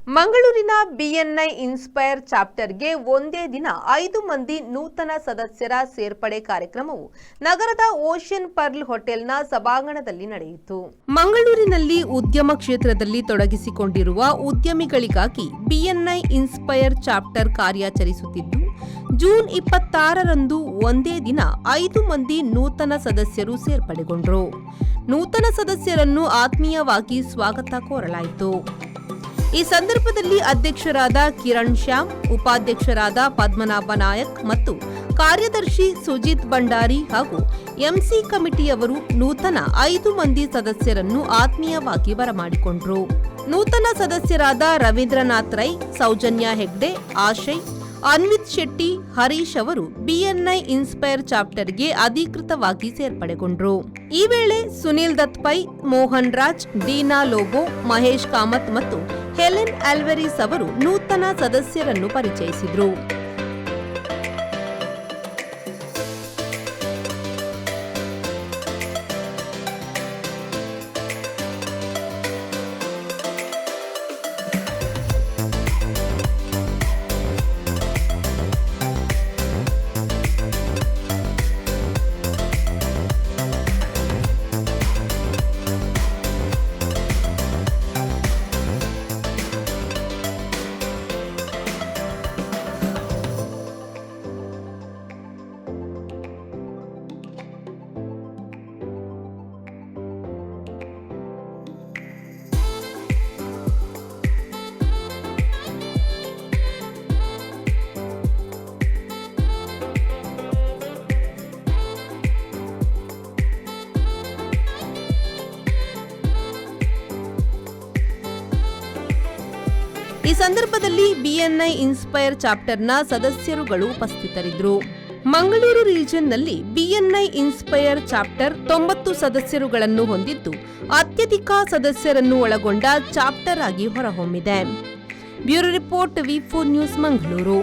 ಮಂಗಳೂರಿನ ಬಿಎನ್ಐ ಇನ್ಸ್ಪೈರ್ ಚಾಪ್ಟರ್ಗೆ ಒಂದೇ ದಿನ 5 ಮಂದಿ ನೂತನ ಸದಸ್ಯರ ಸೇರ್ಪಡೆ ಕಾರ್ಯಕ್ರಮವು ನಗರದ ಓಷನ್ ಪರ್ಲ್ ಹೋಟೆಲ್ನ ಸಭಾಂಗಣದಲ್ಲಿ ನಡೆಯಿತು. ಮಂಗಳೂರಿನಲ್ಲಿ ಉದ್ಯಮ ಕ್ಷೇತ್ರದಲ್ಲಿ ತೊಡಗಿಸಿಕೊಂಡಿರುವ ಉದ್ಯಮಿಗಳಿಗಾಗಿ ಬಿಎನ್ಐ ಇನ್ಸ್ಪೈರ್ ಚಾಪ್ಟರ್ ಕಾರ್ಯಾಚರಿಸುತ್ತಿದ್ದು, ಜೂನ್ 26ರಂದು ಒಂದೇ ದಿನ 5 ಮಂದಿ ನೂತನ ಸದಸ್ಯರು ಸೇರ್ಪಡೆಗೊಂಡರು. ನೂತನ ಸದಸ್ಯರನ್ನು ಆತ್ಮೀಯವಾಗಿ ಸ್ವಾಗತ ಕೋರಲಾಯಿತು. ಈ ಸಂದರ್ಭದಲ್ಲಿ ಅಧ್ಯಕ್ಷರಾದ ಕಿರಣ್ ಶ್ಯಾಮ್, ಉಪಾಧ್ಯಕ್ಷರಾದ ಪದ್ಮನಾಭ ನಾಯಕ್ ಮತ್ತು ಕಾರ್ಯದರ್ಶಿ ಸುಜಿತ್ ಭಂಡಾರಿ ಹಾಗೂ ಎಂಸಿ ಕಮಿಟಿಯವರು ನೂತನ 5 ಮಂದಿ ಸದಸ್ಯರನ್ನು ಆತ್ಮೀಯವಾಗಿ ಬರಮಾಡಿಕೊಂಡರು. ನೂತನ ಸದಸ್ಯರಾದ ರವೀಂದ್ರನಾಥ್ ರೈ, ಸೌಜನ್ಯ ಹೆಗ್ಡೆ, ಆಶಯ್, ಅನ್ವಿತ್ ಶೆಟ್ಟಿ, ಹರೀಶ್ ಅವರು ಬಿಎನ್ಐ ಇನ್ಸ್ಪೈರ್ ಚಾಪ್ಟರ್ಗೆ ಅಧಿಕೃತವಾಗಿ ಸೇರ್ಪಡೆಗೊಂಡರು. ಈ ವೇಳೆ ಸುನಿಲ್ ದತ್ ಪೈ, ಮೋಹನ್ ರಾಜ್, ಡೀನಾ ಲೋಬೋ, ಮಹೇಶ್ ಕಾಮತ್ ಮತ್ತು ಹೆಲೆನ್ ಆಲ್ವೆರಿಸ್ ಅವರು ನೂತನ ಸದಸ್ಯರನ್ನು ಪರಿಚಯಿಸಿದರು. ಈ ಸಂದರ್ಭದಲ್ಲಿ ಬಿಎನ್ಐ ಇನ್ಸ್ಪೈರ್ ಚಾಪ್ಟರ್ನ ಸದಸ್ಯರುಗಳು ಉಪಸ್ಥಿತರಿದ್ದರು. ಮಂಗಳೂರು ರೀಜನ್ನಲ್ಲಿ ಬಿಎನ್ಐ ಇನ್ಸ್ಪೈರ್ ಚಾಪ್ಟರ್ 90 ಸದಸ್ಯರುಗಳನ್ನು ಹೊಂದಿದ್ದು, ಅತ್ಯಧಿಕ ಸದಸ್ಯರನ್ನು ಒಳಗೊಂಡ ಚಾಪ್ಟರ್ ಆಗಿ ಹೊರಹೊಮ್ಮಿದೆ. ಬ್ಯೂರೋ ರಿಪೋರ್ಟ್, ವಿ4 ನ್ಯೂಸ್, ಮಂಗಳೂರು.